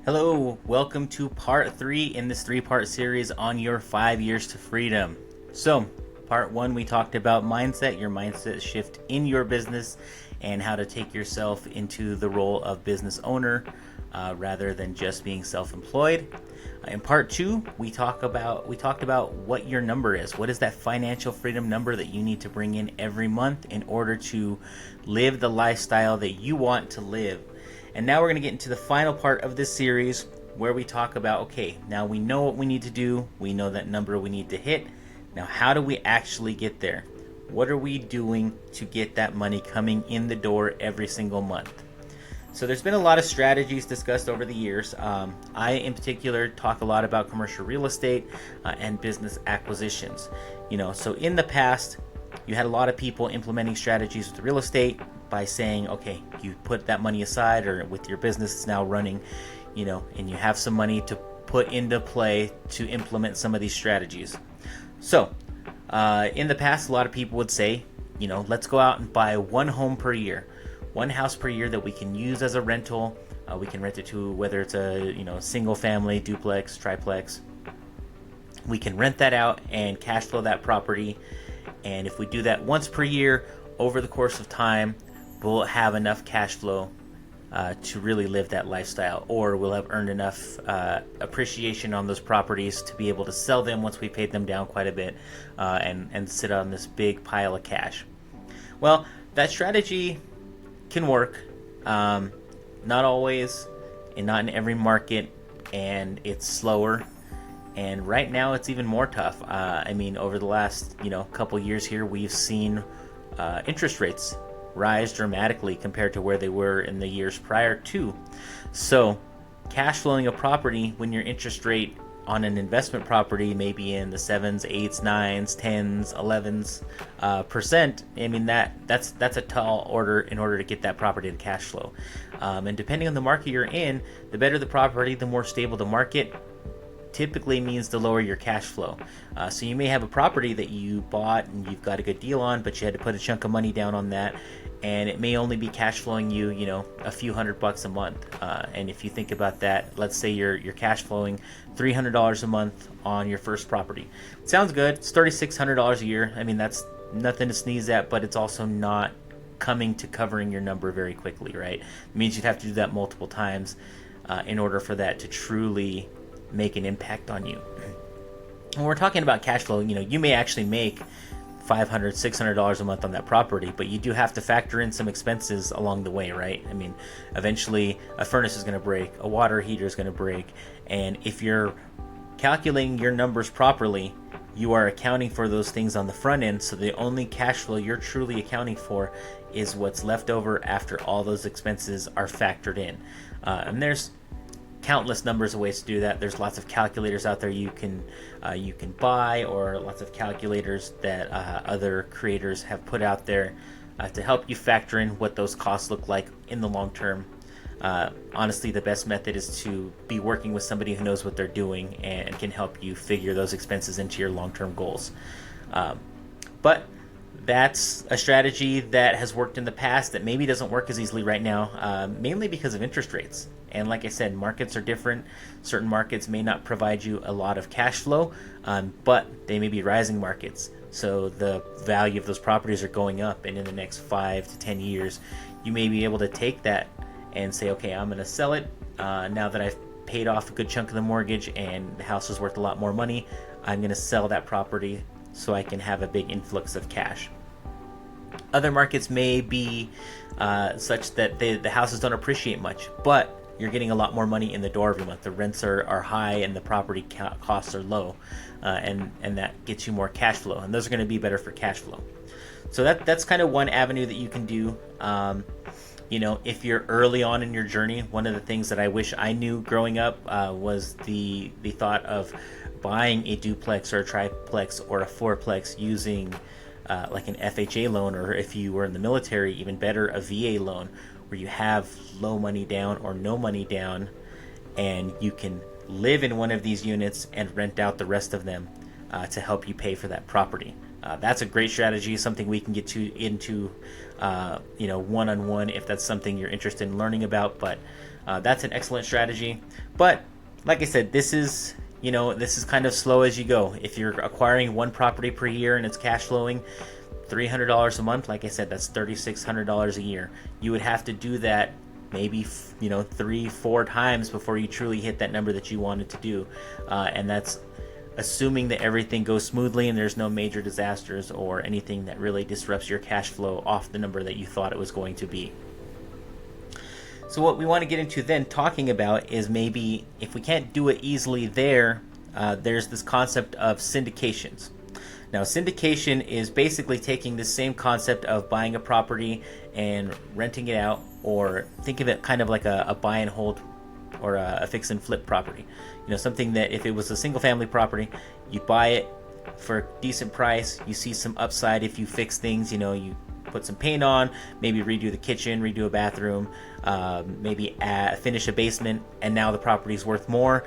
Hello, welcome to part 3 in this 3-part series on your 5 years to freedom. So, part 1, we talked about mindset, your mindset shift in your business, and how to take yourself into the role of business owner rather than just being self-employed. In part 2, we talked about what your number is. What is that financial freedom number that you need to bring in every month in order to live the lifestyle that you want to live? And now we're going to get into the final part of this series where we talk about, okay, now we know what we need to do. We know that number we need to hit. Now, how do we actually get there? What are we doing to get that money coming in the door every single month? So there's been a lot of strategies discussed over the years. I, in particular, talk a lot about commercial real estate and business acquisitions. So in the past, you had a lot of people implementing strategies with real estate by saying, okay, you put that money aside, or with your business it's now running, and you have some money to put into play to implement some of these strategies. So in the past, a lot of people would say, let's go out and buy one home per year, one house per year that we can use as a rental. We can rent it to, whether it's a single family, duplex, triplex. We can rent that out and cash flow that property. And if we do that once per year over the course of time, we'll have enough cash flow to really live that lifestyle, or we'll have earned enough appreciation on those properties to be able to sell them once we paid them down quite a bit and sit on this big pile of cash. Well, that strategy can work, not always and not in every market, and it's slower. And right now it's even more tough. Over the last couple years here, we've seen interest rates rise dramatically compared to where they were in the years prior to. So cash flowing a property when your interest rate on an investment property may be in the 7s, 8s, 9s, 10s, 11s percent. That's a tall order in order to get that property to cash flow. And depending on the market you're in, the better the property, the more stable the market typically means the lower your cash flow. So you may have a property that you bought and you've got a good deal on, but you had to put a chunk of money down on that, and it may only be cash flowing you, a few $100 a month. And if you think about that, let's say you're cash flowing $300 a month on your first property. It sounds good. It's $3,600 a year. That's nothing to sneeze at, but it's also not coming to covering your number very quickly, right? It means you'd have to do that multiple times in order for that to truly make an impact on you. When we're talking about cash flow, you may actually make $500, $600 a month on that property, but you do have to factor in some expenses along the way, right? Eventually a furnace is going to break, a water heater is going to break, and if you're calculating your numbers properly, you are accounting for those things on the front end, so the only cash flow you're truly accounting for is what's left over after all those expenses are factored in. And there's countless numbers of ways to do that. There's lots of calculators out there you can buy, or lots of calculators that other creators have put out there to help you factor in what those costs look like in the long term. Honestly, the best method is to be working with somebody who knows what they're doing and can help you figure those expenses into your long-term goals. But that's a strategy that has worked in the past that maybe doesn't work as easily right now, mainly because of interest rates. And like I said, markets are different. Certain markets may not provide you a lot of cash flow, but they may be rising markets. So the value of those properties are going up, and in the next 5 to 10 years, you may be able to take that and say, okay, I'm going to sell it now that I've paid off a good chunk of the mortgage and the house is worth a lot more money. I'm going to sell that property so I can have a big influx of cash. Other markets may be such that the houses don't appreciate much, but you're getting a lot more money in the door every month. The rents are high and the property costs are low, and that gets you more cash flow, and those are going to be better for cash flow. So that's kind of one avenue that you can do. If you're early on in your journey, one of the things that I wish I knew growing up was the thought of buying a duplex or a triplex or a fourplex using like an FHA loan, or if you were in the military, even better, a VA loan, where you have low money down or no money down, and you can live in one of these units and rent out the rest of them to help you pay for that property. That's a great strategy, something we can get into one-on-one if that's something you're interested in learning about. But That's an excellent strategy. But like I said, this is kind of slow as you go. If you're acquiring one property per year and it's cash flowing $300 a month, like I said, that's $3,600 a year. You would have to do that maybe 3-4 times before you truly hit that number that you wanted to do, and that's assuming that everything goes smoothly and there's no major disasters or anything that really disrupts your cash flow off the number that you thought it was going to be. So what we want to get into then talking about is, maybe if we can't do it easily there's this concept of syndications. Now, syndication is basically taking the same concept of buying a property and renting it out, or think of it kind of like a buy and hold or a fix and flip property. Something that if it was a single family property, you buy it for a decent price, you see some upside if you fix things, you put some paint on, maybe redo the kitchen, redo a bathroom, maybe finish a basement, and now the property's worth more.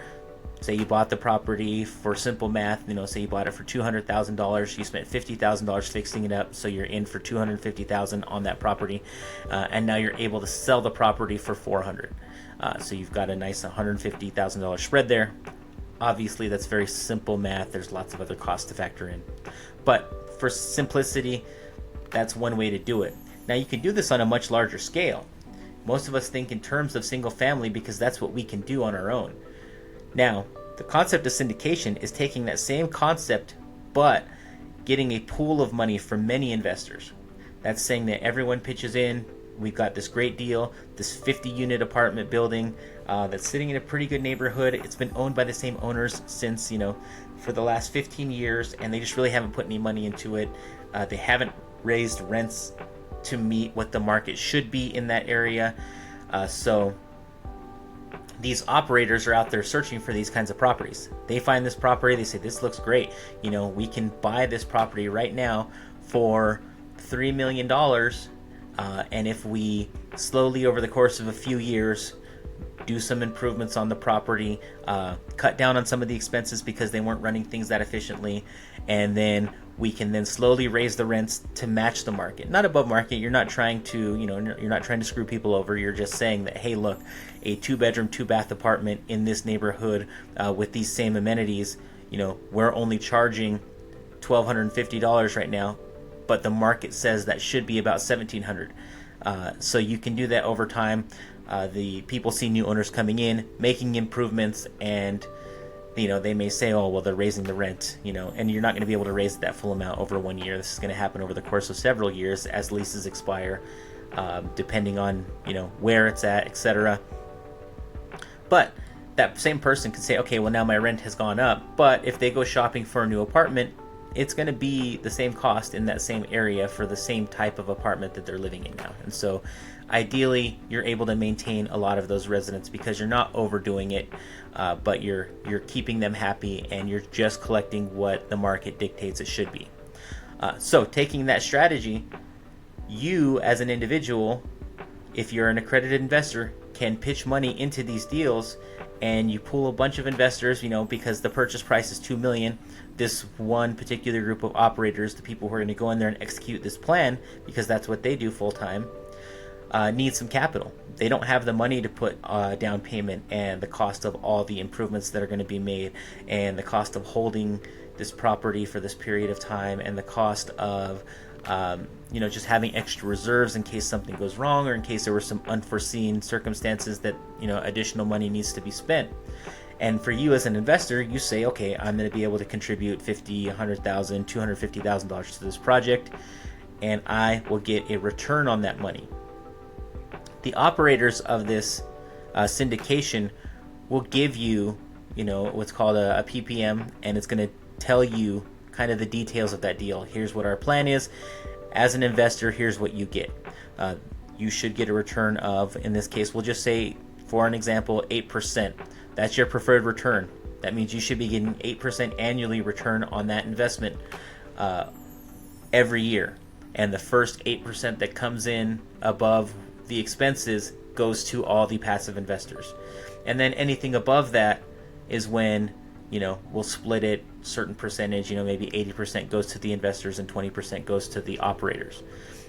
Say you bought the property, for simple math, say you bought it for $200,000, you spent $50,000 fixing it up, so you're in for $250,000 on that property, and now you're able to sell the property for $400,000. So you've got a nice $150,000 spread there. Obviously, that's very simple math. There's lots of other costs to factor in, but for simplicity, that's one way to do it. Now, you can do this on a much larger scale. Most of us think in terms of single family because that's what we can do on our own. Now, the concept of syndication is taking that same concept, but getting a pool of money from many investors. That's saying that everyone pitches in. We've got this great deal, this 50-unit apartment building that's sitting in a pretty good neighborhood. It's been owned by the same owners since, for the last 15 years, and they just really haven't put any money into it. They haven't raised rents to meet what the market should be in that area. So these operators are out there searching for these kinds of properties. They find this property, they say, this looks great. We can buy this property right now for $3 million. And if we slowly, over the course of a few years, do some improvements on the property, cut down on some of the expenses because they weren't running things that efficiently, and then we can then slowly raise the rents to match the market, not above market. You're not trying to, you're not trying to screw people over. You're just saying that, hey, look, a 2-bedroom, 2-bath apartment in this neighborhood with these same amenities, we're only charging $1,250 right now, but the market says that should be about $1,700. So you can do that over time. The people see new owners coming in, making improvements, and they may say, oh, well, they're raising the rent, and you're not going to be able to raise that full amount over 1 year. This is going to happen over the course of several years as leases expire, depending on, where it's at, etc. But that same person could say, okay, well, now my rent has gone up, but if they go shopping for a new apartment, it's going to be the same cost in that same area for the same type of apartment that they're living in now. And so ideally, you're able to maintain a lot of those residents because you're not overdoing it, but you're keeping them happy, and you're just collecting what the market dictates it should be. So taking that strategy, you as an individual, if you're an accredited investor, can pitch money into these deals, and you pull a bunch of investors, because the purchase price is $2 million. This one particular group of operators, the people who are going to go in there and execute this plan, because that's what they do full time, need some capital. They don't have the money to put down payment and the cost of all the improvements that are going to be made, and the cost of holding this property for this period of time, and the cost of just having extra reserves in case something goes wrong, or in case there were some unforeseen circumstances that additional money needs to be spent. And for you as an investor, you say, okay, I'm going to be able to contribute $50,000, $100,000, $250,000 to this project, and I will get a return on that money. The operators of this syndication will give you, what's called a PPM, and it's going to tell you kind of the details of that deal. Here's what our plan is. As an investor, here's what you get. You should get a return of, in this case, we'll just say, for an example, 8%. That's your preferred return. That means you should be getting 8% annually return on that investment every year. And the first 8% that comes in above the expenses goes to all the passive investors. And then anything above that is when, we'll split it certain percentage, maybe 80% goes to the investors and 20% goes to the operators.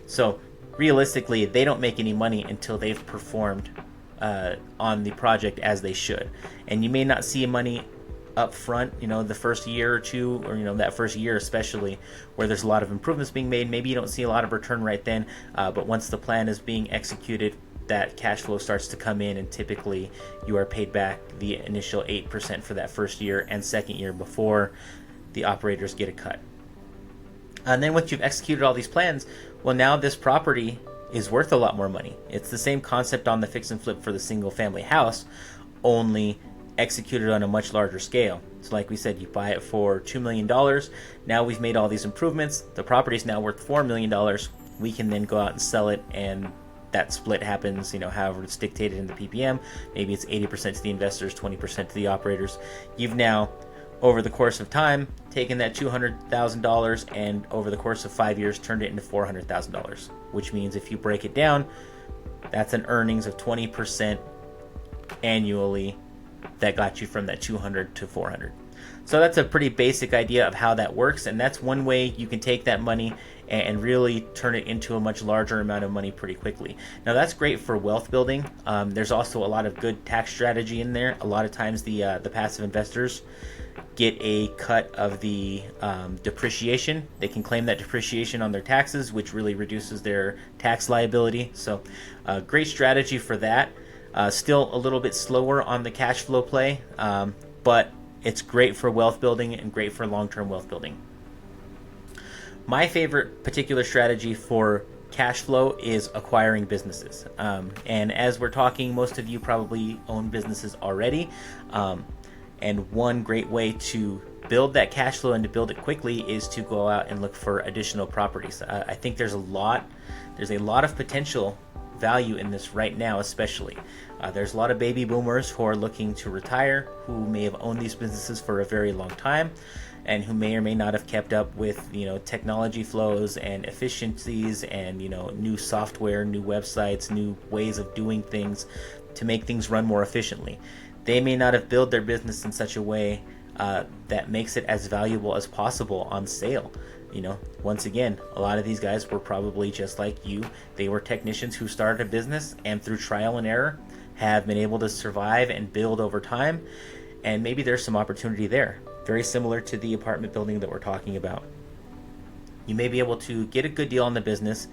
So realistically, they don't make any money until they've performed on the project as they should. And you may not see money up front, the first year or two, or that first year especially, where there's a lot of improvements being made. Maybe you don't see a lot of return right then, but once the plan is being executed, that cash flow starts to come in, and typically you are paid back the initial 8% for that first year and second year before the operators get a cut. And then once you've executed all these plans, well, now this property is worth a lot more money. It's the same concept on the fix and flip for the single family house, only executed on a much larger scale. So like we said, you buy it for $2 million. Now we've made all these improvements. The property is now worth $4 million. We can then go out and sell it, and that split happens, however it's dictated in the PPM. Maybe it's 80% to the investors, 20% to the operators. You've now, over the course of time, taken that $200,000 and over the course of 5 years turned it into $400,000, which means if you break it down, that's an earnings of 20% annually that got you from that 200 to 400. So that's a pretty basic idea of how that works, and that's one way you can take that money and really turn it into a much larger amount of money pretty quickly. Now that's great for wealth building. There's also a lot of good tax strategy in there. A lot of times the passive investors get a cut of the depreciation. They can claim that depreciation on their taxes, which really reduces their tax liability. So great strategy for that. Still a little bit slower on the cash flow play, but it's great for wealth building and great for long-term wealth building. My favorite particular strategy for cash flow is acquiring businesses. And as we're talking, most of you probably own businesses already. And one great way to build that cash flow and to build it quickly is to go out and look for additional properties. I think there's a lot of potential value in this right now, especially. There's a lot of baby boomers who are looking to retire, who may have owned these businesses for a very long time, and who may or may not have kept up with technology flows and efficiencies and new software, new websites, new ways of doing things to make things run more efficiently. They may not have built their business in such a way that makes it as valuable as possible on sale. Once again, a lot of these guys were probably just like you. They were technicians who started a business and through trial and error have been able to survive and build over time. And maybe there's some opportunity there. Very similar to the apartment building that we're talking about. You may be able to get a good deal on the business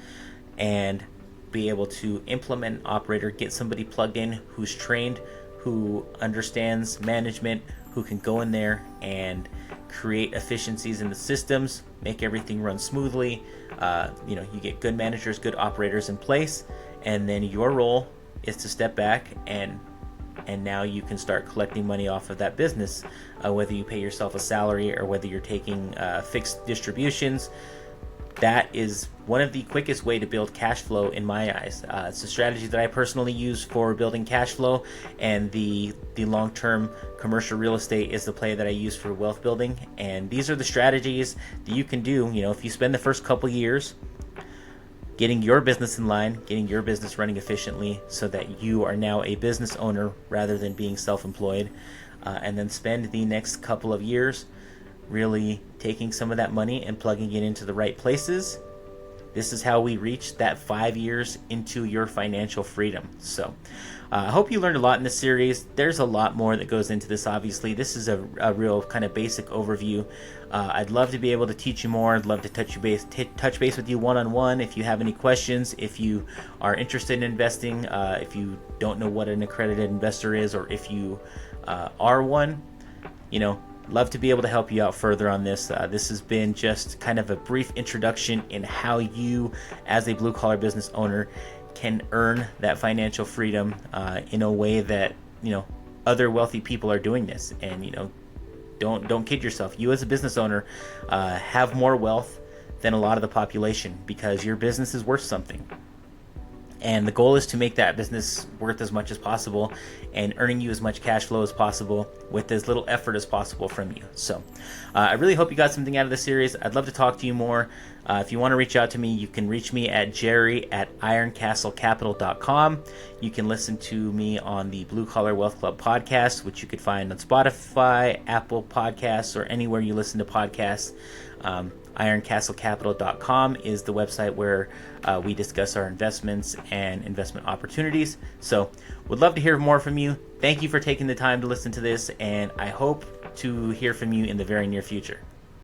and be able to implement an operator, get somebody plugged in who's trained, who understands management, who can go in there and create efficiencies in the systems, make everything run smoothly. You get good managers, good operators in place, and then your role is to step back and now you can start collecting money off of that business, whether you pay yourself a salary or whether you're taking fixed distributions. That is one of the quickest way to build cash flow in my eyes. It's a strategy that I personally use for building cash flow, and the long-term commercial real estate is the play that I use for wealth building. And these are the strategies that you can do. If you spend the first couple years getting your business in line, getting your business running efficiently so that you are now a business owner rather than being self-employed, and then spend the next couple of years really taking some of that money and plugging it into the right places. This is how we reach that 5 years into your financial freedom. So I hope you learned a lot in this series. There's a lot more that goes into this, obviously. This is a real kind of basic overview. I'd love to be able to teach you more. I'd love to touch base with you one-on-one. If you have any questions, if you are interested in investing, if you don't know what an accredited investor is, or if you are one, love to be able to help you out further on this. This has been just kind of a brief introduction in how you, as a blue-collar business owner, can earn that financial freedom in a way that other wealthy people are doing this. And don't kid yourself. You as a business owner have more wealth than a lot of the population because your business is worth something. And the goal is to make that business worth as much as possible and earning you as much cash flow as possible with as little effort as possible from you. So I really hope you got something out of this series. I'd love to talk to you more. If you want to reach out to me, you can reach me at jerry@ironcastlecapital.com. You can listen to me on the Blue Collar Wealth Club podcast, which you could find on Spotify, Apple Podcasts, or anywhere you listen to podcasts. ironcastlecapital.com is the website where we discuss our investments and investment opportunities. So would love to hear more from you. Thank you for taking the time to listen to this, and I hope to hear from you in the very near future.